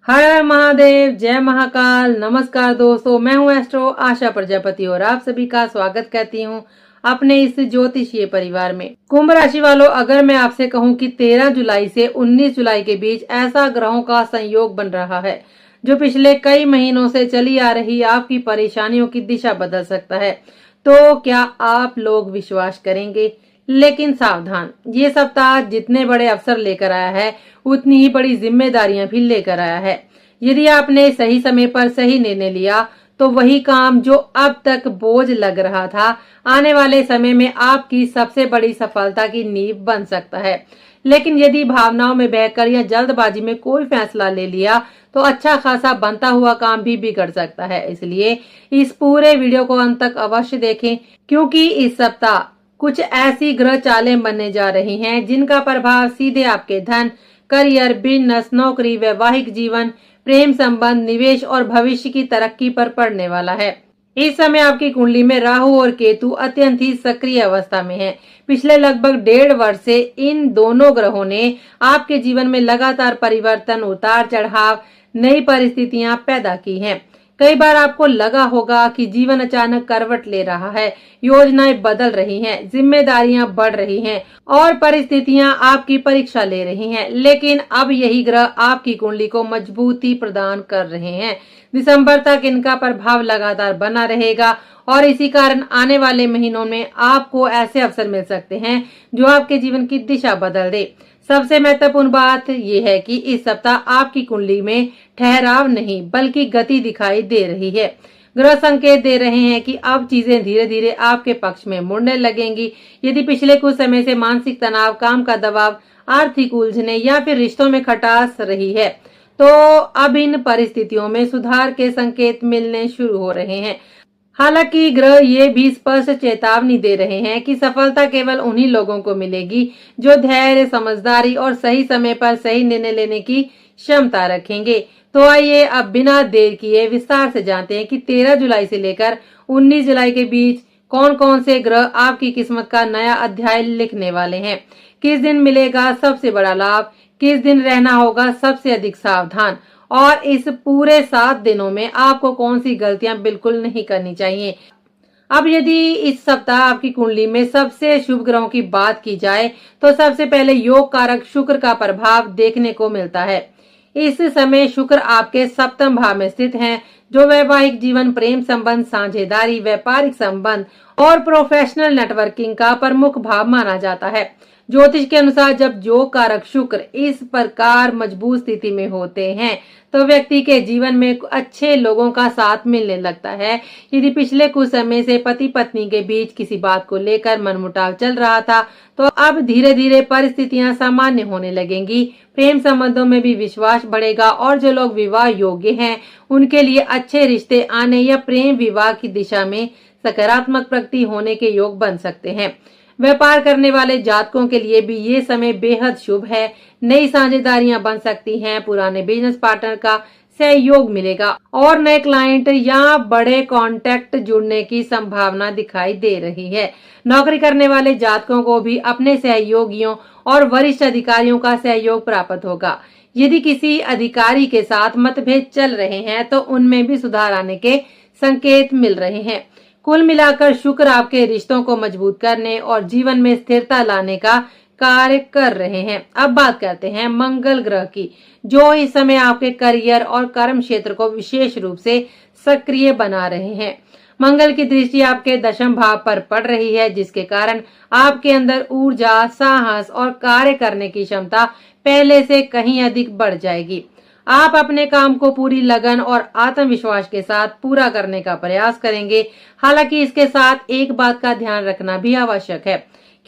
हर हर महादेव, जय महाकाल। नमस्कार दोस्तों, मैं हूं एस्ट्रो आशा प्रजापति और आप सभी का स्वागत करती हूं अपने इस ज्योतिषीय परिवार में। कुंभ राशि वालों, अगर मैं आपसे कहूं कि 13 जुलाई से 19 जुलाई के बीच ऐसा ग्रहों का संयोग बन रहा है जो पिछले कई महीनों से चली आ रही आपकी परेशानियों की दिशा बदल सकता है, तो क्या आप लोग विश्वास करेंगे? लेकिन सावधान, ये सप्ताह जितने बड़े अवसर लेकर आया है उतनी ही बड़ी जिम्मेदारियां भी लेकर आया है। यदि आपने सही समय पर सही निर्णय लिया तो वही काम जो अब तक बोझ लग रहा था, आने वाले समय में आपकी सबसे बड़ी सफलता की नींव बन सकता है। लेकिन यदि भावनाओं में बहकर या जल्दबाजी में कोई फैसला ले लिया तो अच्छा खासा बनता हुआ काम भी बिगड़ सकता है। इसलिए इस पूरे वीडियो को अंत तक अवश्य देखें, क्योंकि इस सप्ताह कुछ ऐसी ग्रह चालें बनने जा रही हैं जिनका प्रभाव सीधे आपके धन, करियर, बिजनेस, नौकरी, वैवाहिक जीवन, प्रेम संबंध, निवेश और भविष्य की तरक्की पर पड़ने वाला है। इस समय आपकी कुंडली में राहु और केतु अत्यंत ही सक्रिय अवस्था में हैं। पिछले लगभग 1.5 वर्ष से इन दोनों ग्रहों ने आपके जीवन में लगातार परिवर्तन, उतार चढ़ाव, नई परिस्थितियां पैदा की हैं। कई बार आपको लगा होगा कि जीवन अचानक करवट ले रहा है, योजनाएं बदल रही हैं, जिम्मेदारियां बढ़ रही हैं और परिस्थितियां आपकी परीक्षा ले रही हैं। लेकिन अब यही ग्रह आपकी कुंडली को मजबूती प्रदान कर रहे हैं। दिसंबर तक इनका प्रभाव लगातार बना रहेगा और इसी कारण आने वाले महीनों में आपको ऐसे अवसर मिल सकते हैं जो आपके जीवन की दिशा बदल दे। सबसे महत्वपूर्ण बात यह है कि इस सप्ताह आपकी कुंडली में ठहराव नहीं बल्कि गति दिखाई दे रही है। ग्रह संकेत दे रहे हैं कि अब चीजें धीरे धीरे आपके पक्ष में मुड़ने लगेंगी। यदि पिछले कुछ समय से मानसिक तनाव, काम का दबाव, आर्थिक उलझने या फिर रिश्तों में खटास रही है, तो अब इन परिस्थितियों में सुधार के संकेत मिलने शुरू हो रहे हैं। हालांकि ग्रह ये भी स्पष्ट चेतावनी दे रहे हैं कि सफलता केवल उन्हीं लोगों को मिलेगी जो धैर्य, समझदारी और सही समय पर सही निर्णय लेने की क्षमता रखेंगे। तो आइए अब बिना देर किए विस्तार से जानते हैं कि 13 जुलाई से लेकर 19 जुलाई के बीच कौन कौन से ग्रह आपकी किस्मत का नया अध्याय लिखने वाले हैं। किस दिन मिलेगा सबसे बड़ा लाभ, किस दिन रहना होगा सबसे अधिक सावधान और इस पूरे 7 दिनों में आपको कौन सी गलतियां बिल्कुल नहीं करनी चाहिए। अब यदि इस सप्ताह आपकी कुंडली में सबसे शुभ ग्रहों की बात की जाए तो सबसे पहले योग कारक शुक्र का प्रभाव देखने को मिलता है। इस समय शुक्र आपके सप्तम भाव में स्थित हैं, जो वैवाहिक जीवन, प्रेम संबंध, साझेदारी, व्यापारिक संबंध और प्रोफेशनल नेटवर्किंग का प्रमुख भाव माना जाता है। ज्योतिष के अनुसार जब योग कारक शुक्र इस प्रकार मजबूत स्थिति में होते हैं तो व्यक्ति के जीवन में अच्छे लोगों का साथ मिलने लगता है। यदि पिछले कुछ समय से पति पत्नी के बीच किसी बात को लेकर मनमुटाव चल रहा था तो अब धीरे धीरे परिस्थितियां सामान्य होने लगेंगी। प्रेम संबंधों में भी विश्वास बढ़ेगा और जो लोग विवाह योग्य हैं उनके लिए अच्छे रिश्ते आने या प्रेम विवाह की दिशा में सकारात्मक प्रगति होने के योग बन सकते हैं। व्यापार करने वाले जातकों के लिए भी ये समय बेहद शुभ है। नई साझेदारियां बन सकती हैं, पुराने बिजनेस पार्टनर का सहयोग मिलेगा और नए क्लाइंट या बड़े कॉन्टैक्ट जुड़ने की संभावना दिखाई दे रही है। नौकरी करने वाले जातकों को भी अपने सहयोगियों और वरिष्ठ अधिकारियों का सहयोग प्राप्त होगा। यदि किसी अधिकारी के साथ मतभेद चल रहे हैं तो उनमें भी सुधार आने के संकेत मिल रहे हैं। कुल मिलाकर शुक्र आपके रिश्तों को मजबूत करने और जीवन में स्थिरता लाने का कार्य कर रहे हैं। अब बात करते हैं मंगल ग्रह की, जो इस समय आपके करियर और कर्म क्षेत्र को विशेष रूप से सक्रिय बना रहे हैं। मंगल की दृष्टि आपके दशम भाव पर पड़ रही है, जिसके कारण आपके अंदर ऊर्जा, साहस और कार्य करने की क्षमता पहले से कहीं अधिक बढ़ जाएगी। आप अपने काम को पूरी लगन और आत्मविश्वास के साथ पूरा करने का प्रयास करेंगे। हालांकि इसके साथ एक बात का ध्यान रखना भी आवश्यक है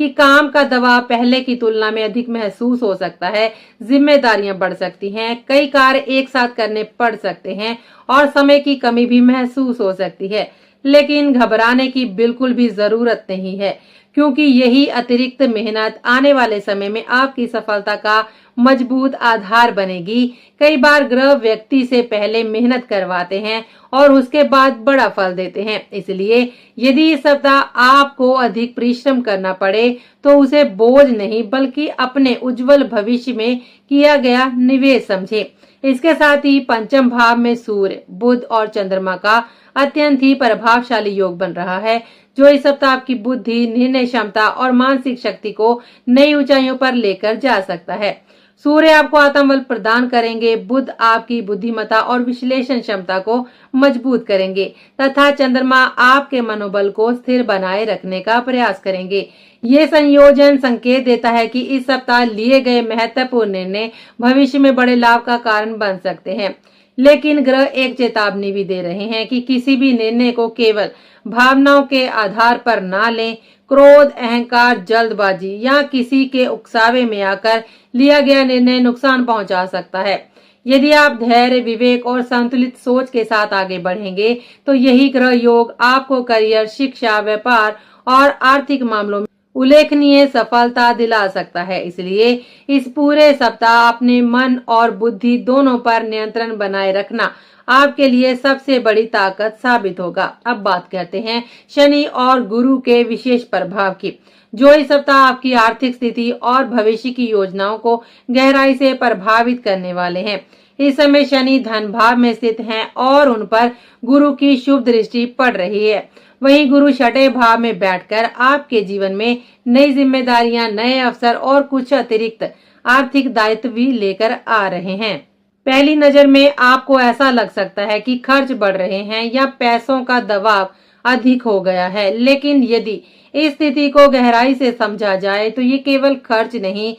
कि काम का दबाव पहले की तुलना में अधिक महसूस हो सकता है। जिम्मेदारियां बढ़ सकती हैं, कई कार्य एक साथ करने पड़ सकते हैं और समय की कमी भी महसूस हो सकती है। लेकिन घबराने की बिल्कुल भी जरूरत नहीं है, क्योंकि यही अतिरिक्त मेहनत आने वाले समय में आपकी सफलता का मजबूत आधार बनेगी। कई बार ग्रह व्यक्ति से पहले मेहनत करवाते हैं और उसके बाद बड़ा फल देते हैं। इसलिए यदि इस सप्ताह आपको अधिक परिश्रम करना पड़े तो उसे बोझ नहीं बल्कि अपने उज्जवल भविष्य में किया गया निवेश समझे। इसके साथ ही पंचम भाव में सूर्य, बुध और चंद्रमा का अत्यंत ही प्रभावशाली योग बन रहा है, जो इस सप्ताह आपकी बुद्धि, निर्णय क्षमता और मानसिक शक्ति को नई ऊंचाइयों पर लेकर जा सकता है। सूर्य आपको आत्मबल प्रदान करेंगे, बुध आपकी बुद्धिमत्ता और विश्लेषण क्षमता को मजबूत करेंगे तथा चंद्रमा आपके मनोबल को स्थिर बनाए रखने का प्रयास करेंगे। ये संयोजन संकेत देता है कि इस सप्ताह लिए गए महत्वपूर्ण निर्णय भविष्य में बड़े लाभ का कारण बन सकते हैं। लेकिन ग्रह एक चेतावनी भी दे रहे हैं कि किसी भी निर्णय को केवल भावनाओं के आधार पर ना लें। क्रोध, अहंकार, जल्दबाजी या किसी के उकसावे में आकर लिया गया निर्णय नुकसान पहुंचा सकता है। यदि आप धैर्य, विवेक और संतुलित सोच के साथ आगे बढ़ेंगे तो यही ग्रह योग आपको करियर, शिक्षा, व्यापार और आर्थिक मामलों में उल्लेखनीय सफलता दिला सकता है। इसलिए इस पूरे सप्ताह अपने मन और बुद्धि दोनों पर नियंत्रण बनाए रखना आपके लिए सबसे बड़ी ताकत साबित होगा। अब बात करते हैं शनि और गुरु के विशेष प्रभाव की, जो इस सप्ताह आपकी आर्थिक स्थिति और भविष्य की योजनाओं को गहराई से प्रभावित करने वाले हैं। इस समय शनि धन भाव में स्थित हैं और उन पर गुरु की शुभ दृष्टि पड़ रही है। वहीं गुरु छठे भाव में बैठकर आपके जीवन में नई जिम्मेदारियां, नए अवसर और कुछ अतिरिक्त आर्थिक दायित्व भी लेकर आ रहे हैं। पहली नजर में आपको ऐसा लग सकता है कि खर्च बढ़ रहे हैं या पैसों का दबाव अधिक हो गया है, लेकिन यदि इस स्थिति को गहराई से समझा जाए तो ये केवल खर्च नहीं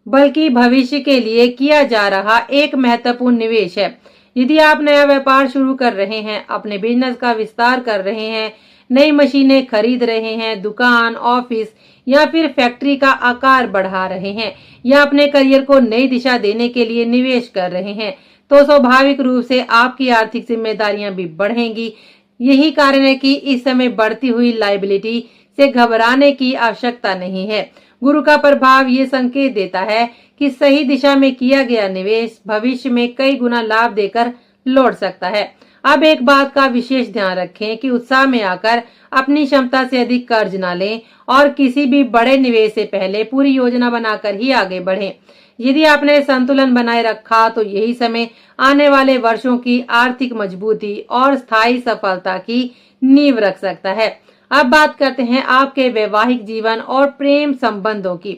बल्कि भविष्य के लिए किया जा रहा एक महत्वपूर्ण निवेश है। यदि आप नया व्यापार शुरू कर रहे हैं, अपने बिजनेस का विस्तार कर रहे हैं, नई मशीनें खरीद रहे हैं, दुकान, ऑफिस या फिर फैक्ट्री का आकार बढ़ा रहे हैं या अपने करियर को नई दिशा देने के लिए निवेश कर रहे हैं, तो स्वाभाविक रूप से आपकी आर्थिक जिम्मेदारियां भी बढ़ेंगी। यही कारण है कि इस समय बढ़ती हुई लायबिलिटी से घबराने की आवश्यकता नहीं है। गुरु का प्रभाव ये संकेत देता है कि सही दिशा में किया गया निवेश भविष्य में कई गुना लाभ देकर लौट सकता है। अब एक बात का विशेष ध्यान रखें कि उत्साह में आकर अपनी क्षमता से अधिक कर्ज न लें और किसी भी बड़े निवेश से पहले पूरी योजना बनाकर ही आगे बढ़ें। यदि आपने संतुलन बनाए रखा तो यही समय आने वाले वर्षों की आर्थिक मजबूती और स्थायी सफलता की नींव रख सकता है। अब बात करते हैं आपके वैवाहिक जीवन और प्रेम संबंधों की,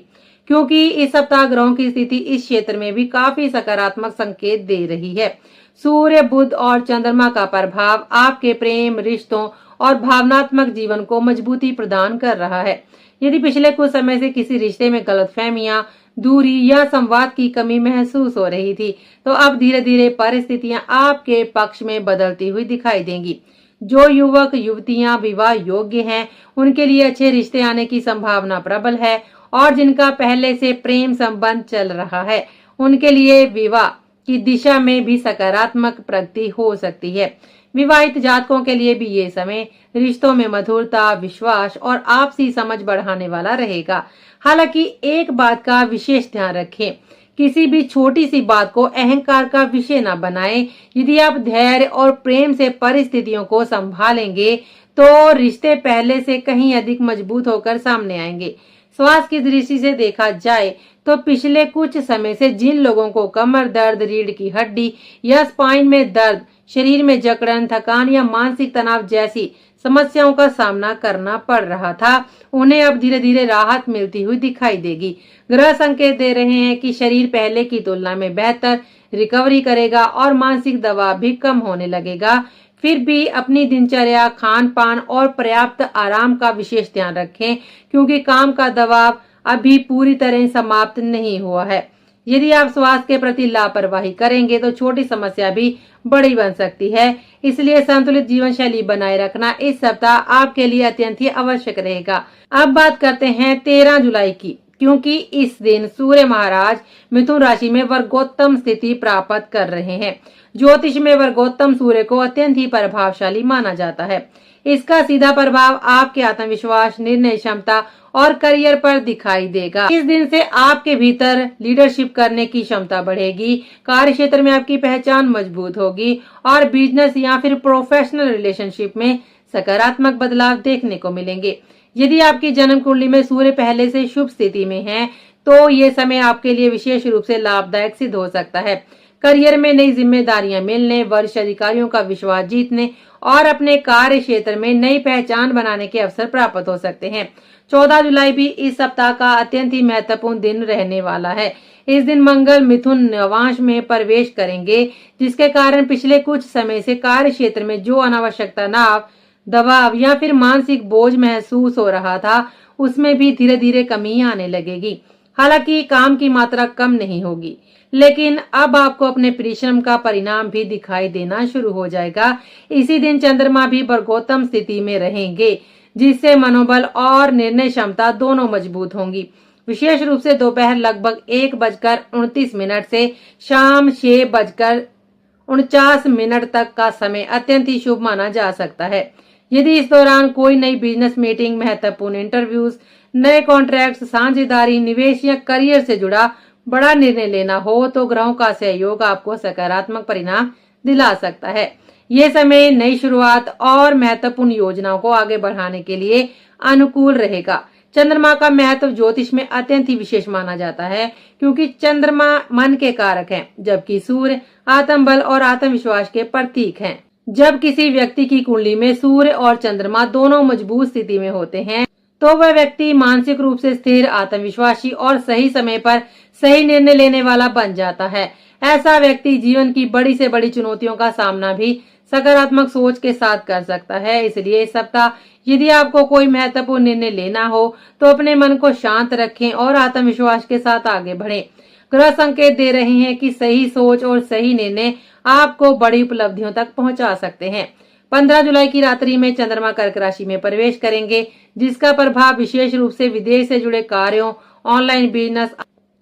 क्योंकि इस सप्ताह ग्रहों की स्थिति इस क्षेत्र में भी काफी सकारात्मक संकेत दे रही है। सूर्य, बुध और चंद्रमा का प्रभाव आपके प्रेम, रिश्तों और भावनात्मक जीवन को मजबूती प्रदान कर रहा है। यदि पिछले कुछ समय से किसी रिश्ते में गलतफहमियां, दूरी या संवाद की कमी महसूस हो रही थी, तो अब धीरे धीरे परिस्थितियां आपके पक्ष में बदलती हुई दिखाई देंगी। जो युवक युवतियां विवाह योग्य हैं, उनके लिए अच्छे रिश्ते आने की संभावना प्रबल है और जिनका पहले से प्रेम संबंध चल रहा है, उनके लिए विवाह की दिशा में भी सकारात्मक प्रगति हो सकती है। विवाहित जातकों के लिए भी ये समय रिश्तों में मधुरता, विश्वास और आपसी समझ बढ़ाने वाला रहेगा। हालांकि एक बात का विशेष ध्यान रखें, किसी भी छोटी सी बात को अहंकार का विषय न बनाएं। यदि आप धैर्य और प्रेम से परिस्थितियों को संभालेंगे तो रिश्ते पहले से कहीं अधिक मजबूत होकर सामने आएंगे। स्वास्थ्य की दृष्टि से देखा जाए तो पिछले कुछ समय से जिन लोगों को कमर दर्द, रीढ़ की हड्डी या स्पाइन में दर्द, शरीर में जकड़न, थकान या मानसिक तनाव जैसी समस्याओं का सामना करना पड़ रहा था, उन्हें अब धीरे धीरे राहत मिलती हुई दिखाई देगी। ग्रह संकेत दे रहे हैं कि शरीर पहले की तुलना में बेहतर रिकवरी करेगा और मानसिक दबाव भी कम होने लगेगा। फिर भी अपनी दिनचर्या, खान पान और पर्याप्त आराम का विशेष ध्यान रखें, क्योंकि काम का दबाव अभी पूरी तरह समाप्त नहीं हुआ है। यदि आप स्वास्थ्य के प्रति लापरवाही करेंगे तो छोटी समस्या भी बड़ी बन सकती है। इसलिए संतुलित जीवन शैली बनाए रखना इस सप्ताह आपके लिए अत्यंत ही आवश्यक रहेगा। अब बात करते हैं 13 जुलाई की। क्योंकि इस दिन सूर्य महाराज मिथुन राशि में वर्गोत्तम स्थिति प्राप्त कर रहे हैं। ज्योतिष में वर्गोत्तम सूर्य को अत्यंत ही प्रभावशाली माना जाता है। इसका सीधा प्रभाव आपके आत्मविश्वास, निर्णय क्षमता और करियर पर दिखाई देगा। इस दिन से आपके भीतर लीडरशिप करने की क्षमता बढ़ेगी, कार्य क्षेत्र में आपकी पहचान मजबूत होगी और बिजनेस या फिर प्रोफेशनल रिलेशनशिप में सकारात्मक बदलाव देखने को मिलेंगे। यदि आपकी जन्म कुंडली में सूर्य पहले से शुभ स्थिति में है तो ये समय आपके लिए विशेष रूप से लाभदायक सिद्ध हो सकता है। करियर में नई जिम्मेदारियां मिलने, वरिष्ठ अधिकारियों का विश्वास जीतने और अपने कार्य क्षेत्र में नई पहचान बनाने के अवसर प्राप्त हो सकते हैं। 14 जुलाई भी इस सप्ताह का अत्यंत ही महत्वपूर्ण दिन रहने वाला है। इस दिन मंगल मिथुन नवांश में प्रवेश करेंगे, जिसके कारण पिछले कुछ समय से कार्य क्षेत्र में जो अनावश्यक तनाव, दबाव या फिर मानसिक बोझ महसूस हो रहा था, उसमें भी धीरे धीरे कमी आने लगेगी। हालांकि काम की मात्रा कम नहीं होगी, लेकिन अब आपको अपने परिश्रम का परिणाम भी दिखाई देना शुरू हो जाएगा। इसी दिन चंद्रमा भी वर्गोत्तम स्थिति में रहेंगे, जिससे मनोबल और निर्णय क्षमता दोनों मजबूत होंगी। विशेष रूप से दोपहर लगभग 1:29 से शाम 6:49 तक का समय अत्यंत ही शुभ माना जा सकता है। यदि इस दौरान कोई नई बिजनेस मीटिंग, महत्वपूर्ण इंटरव्यूज, नए कॉन्ट्रैक्ट, साझेदारी, निवेश या करियर से जुड़ा बड़ा निर्णय लेना हो तो ग्रहों का सहयोग आपको सकारात्मक परिणाम दिला सकता है। ये समय नई शुरुआत और महत्वपूर्ण योजनाओं को आगे बढ़ाने के लिए अनुकूल रहेगा। चंद्रमा का महत्व ज्योतिष में अत्यंत ही विशेष माना जाता है, क्योंकि चंद्रमा मन के कारक हैं, जबकि सूर्य आत्मबल और आत्मविश्वास के प्रतीक हैं। जब किसी व्यक्ति की कुंडली में सूर्य और चंद्रमा दोनों मजबूत स्थिति में होते हैं तो वह व्यक्ति मानसिक रूप से स्थिर, आत्मविश्वासी और सही समय पर सही निर्णय लेने वाला बन जाता है। ऐसा व्यक्ति जीवन की बड़ी से बड़ी चुनौतियों का सामना भी सकारात्मक सोच के साथ कर सकता है। इसलिए इस सप्ताह यदि आपको कोई महत्वपूर्ण निर्णय लेना हो तो अपने मन को शांत रखें और आत्मविश्वास के साथ आगे बढ़ें। ग्रह संकेत दे रहे हैं कि सही सोच और सही निर्णय आपको बड़ी उपलब्धियों तक पहुंचा सकते हैं। 15 जुलाई की रात्रि में चंद्रमा कर्क राशि में प्रवेश करेंगे, जिसका प्रभाव विशेष रूप से विदेश से जुड़े कार्यों, ऑनलाइन बिजनेस,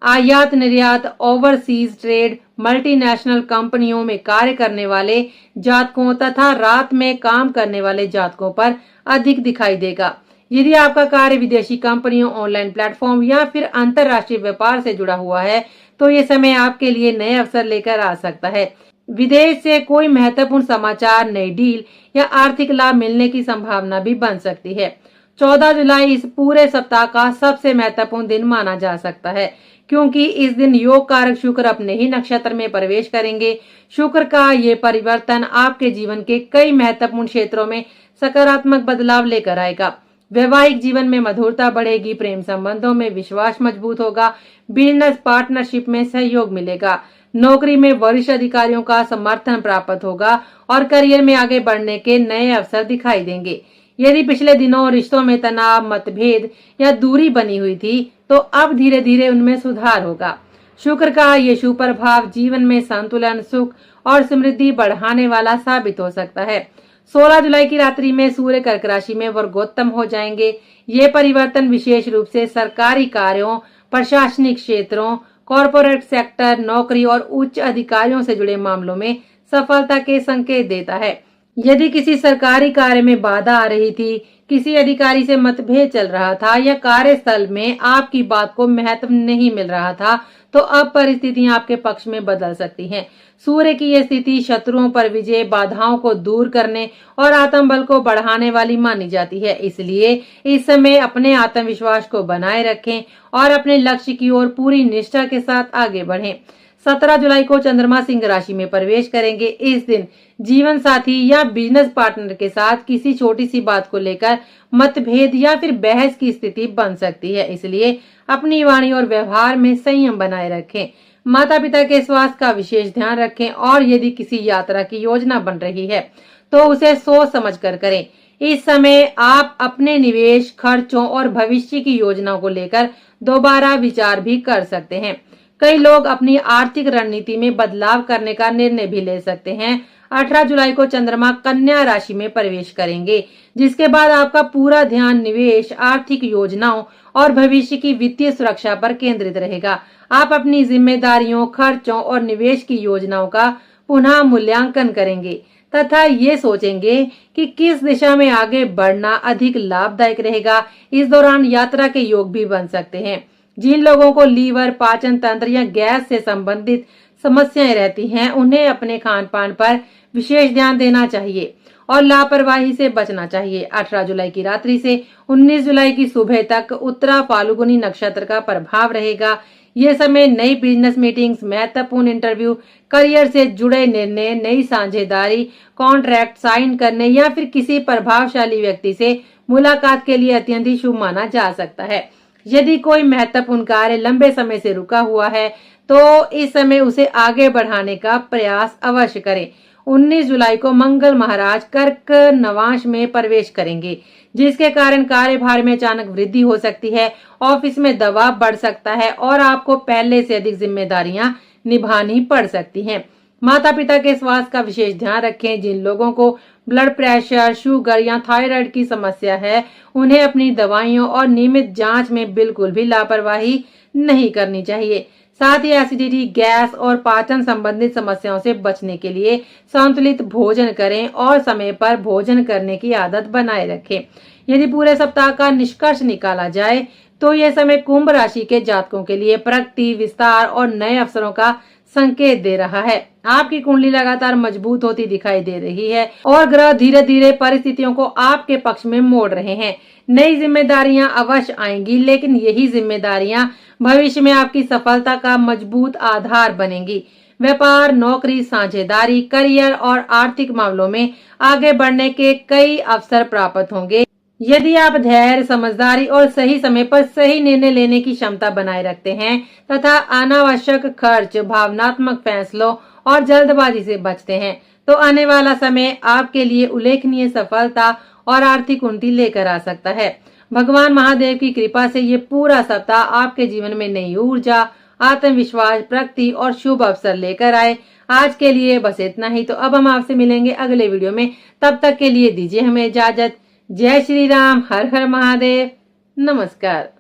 आयात निर्यात, ओवरसीज ट्रेड, मल्टीनेशनल कंपनियों में कार्य करने वाले जातकों तथा रात में काम करने वाले जातकों पर अधिक दिखाई देगा। यदि आपका कार्य विदेशी कंपनियों, ऑनलाइन प्लेटफॉर्म या फिर अंतर्राष्ट्रीय व्यापार से जुड़ा हुआ है तो ये समय आपके लिए नए अवसर लेकर आ सकता है। विदेश से कोई महत्वपूर्ण समाचार, नई डील या आर्थिक लाभ मिलने की संभावना भी बन सकती है। 14 जुलाई इस पूरे सप्ताह का सबसे महत्वपूर्ण दिन माना जा सकता है, क्योंकि इस दिन योग कारक शुक्र अपने ही नक्षत्र में प्रवेश करेंगे। शुक्र का ये परिवर्तन आपके जीवन के कई महत्वपूर्ण क्षेत्रों में सकारात्मक बदलाव लेकर आएगा। वैवाहिक जीवन में मधुरता बढ़ेगी, प्रेम संबंधों में विश्वास मजबूत होगा, बिजनेस पार्टनरशिप में सहयोग मिलेगा, नौकरी में वरिष्ठ अधिकारियों का समर्थन प्राप्त होगा और करियर में आगे बढ़ने के नए अवसर दिखाई देंगे। यदि पिछले दिनों रिश्तों में तनाव, मतभेद या दूरी बनी हुई थी तो अब धीरे धीरे उनमें सुधार होगा। शुक्र का ये शुभ प्रभाव जीवन में संतुलन, सुख और समृद्धि बढ़ाने वाला साबित हो सकता है। 16 जुलाई की रात्रि में सूर्य कर्क राशि में वर्गोत्तम हो जाएंगे। ये परिवर्तन विशेष रूप से सरकारी कार्यों, प्रशासनिक क्षेत्रों, कॉरपोरेट सेक्टर, नौकरी और उच्च अधिकारियों से जुड़े मामलों में सफलता के संकेत देता है। यदि किसी सरकारी कार्य में बाधा आ रही थी, किसी अधिकारी से मतभेद चल रहा था या कार्यस्थल में आपकी बात को महत्व नहीं मिल रहा था, तो अब परिस्थितियां आपके पक्ष में बदल सकती हैं। सूर्य की यह स्थिति शत्रुओं पर विजय, बाधाओं को दूर करने और आत्मबल को बढ़ाने वाली मानी जाती है। इसलिए इस समय अपने आत्मविश्वास को बनाए रखें और अपने लक्ष्य की ओर पूरी निष्ठा के साथ आगे बढ़ें। 17 जुलाई को चंद्रमा सिंह राशि में प्रवेश करेंगे। इस दिन जीवन साथी या बिजनेस पार्टनर के साथ किसी छोटी सी बात को लेकर मतभेद या फिर बहस की स्थिति बन सकती है। इसलिए अपनी वाणी और व्यवहार में संयम बनाए रखें। माता पिता के स्वास्थ्य का विशेष ध्यान रखें और यदि किसी यात्रा की योजना बन रही है तो उसे सोच समझ कर करें। इस समय आप अपने निवेश, खर्चों और भविष्य की योजनाओं को लेकर दोबारा विचार भी कर सकते हैं। कई लोग अपनी आर्थिक रणनीति में बदलाव करने का निर्णय भी ले सकते हैं। 18 जुलाई को चंद्रमा कन्या राशि में प्रवेश करेंगे, जिसके बाद आपका पूरा ध्यान निवेश, आर्थिक योजनाओं और भविष्य की वित्तीय सुरक्षा पर केंद्रित रहेगा। आप अपनी जिम्मेदारियों, खर्चों और निवेश की योजनाओं का पुनः मूल्यांकन करेंगे तथा ये सोचेंगे कि किस दिशा में आगे बढ़ना अधिक लाभदायक रहेगा। इस दौरान यात्रा के योग भी बन सकते हैं। जिन लोगों को लीवर, पाचन तंत्र या गैस से संबंधित समस्याएं रहती हैं, उन्हें अपने खान पान पर विशेष ध्यान देना चाहिए और लापरवाही से बचना चाहिए। 18 जुलाई की रात्रि से 19 जुलाई की सुबह तक उत्तरा फाल्गुनी नक्षत्र का प्रभाव रहेगा। ये समय नई बिजनेस मीटिंग्स, महत्वपूर्ण इंटरव्यू, करियर से जुड़े निर्णय, नई साझेदारी, कॉन्ट्रैक्ट साइन करने या फिर किसी प्रभावशाली व्यक्ति से मुलाकात के लिए अत्यंत ही शुभ माना जा सकता है। यदि कोई महत्वपूर्ण कार्य लंबे समय से रुका हुआ है तो इस समय उसे आगे बढ़ाने का प्रयास अवश्य करें। 19 जुलाई को मंगल महाराज कर्क नवांश में प्रवेश करेंगे, जिसके कारण कार्यभार में अचानक वृद्धि हो सकती है। ऑफिस में दबाव बढ़ सकता है और आपको पहले से अधिक जिम्मेदारियां निभानी पड़ सकती हैं। माता पिता के स्वास्थ्य का विशेष ध्यान रखें। जिन लोगों को ब्लड प्रेशर, शुगर या थायराइड की समस्या है, उन्हें अपनी दवाइयों और नियमित जांच में बिल्कुल भी लापरवाही नहीं करनी चाहिए। साथ ही एसिडिटी, गैस और पाचन संबंधित समस्याओं से बचने के लिए संतुलित भोजन करें और समय पर भोजन करने की आदत बनाए रखें। यदि पूरे सप्ताह का निष्कर्ष निकाला जाए तो यह समय कुंभ राशि के जातकों के लिए प्रगति, विस्तार और नए अवसरों का संकेत दे रहा है। आपकी कुंडली लगातार मजबूत होती दिखाई दे रही है और ग्रह धीरे धीरे परिस्थितियों को आपके पक्ष में मोड़ रहे हैं। नई जिम्मेदारियां अवश्य आएंगी, लेकिन यही जिम्मेदारियां भविष्य में आपकी सफलता का मजबूत आधार बनेंगी। व्यापार, नौकरी, साझेदारी, करियर और आर्थिक मामलों में आगे बढ़ने के कई अवसर प्राप्त होंगे यदि आप धैर्य, समझदारी और सही समय पर सही निर्णय लेने की क्षमता बनाए रखते हैं तथा अनावश्यक खर्च, भावनात्मक फैसलों और जल्दबाजी से बचते हैं, तो आने वाला समय आपके लिए उल्लेखनीय सफलता और आर्थिक उन्नति लेकर आ सकता है। भगवान महादेव की कृपा से ये पूरा सप्ताह आपके जीवन में नई ऊर्जा, आत्मविश्वास, प्रगति और शुभ अवसर लेकर आए। आज के लिए बस इतना ही। तो अब हम आपसे मिलेंगे अगले वीडियो में। तब तक के लिए दीजिए हमें इजाजत। जय श्री राम। हर हर महादेव। नमस्कार।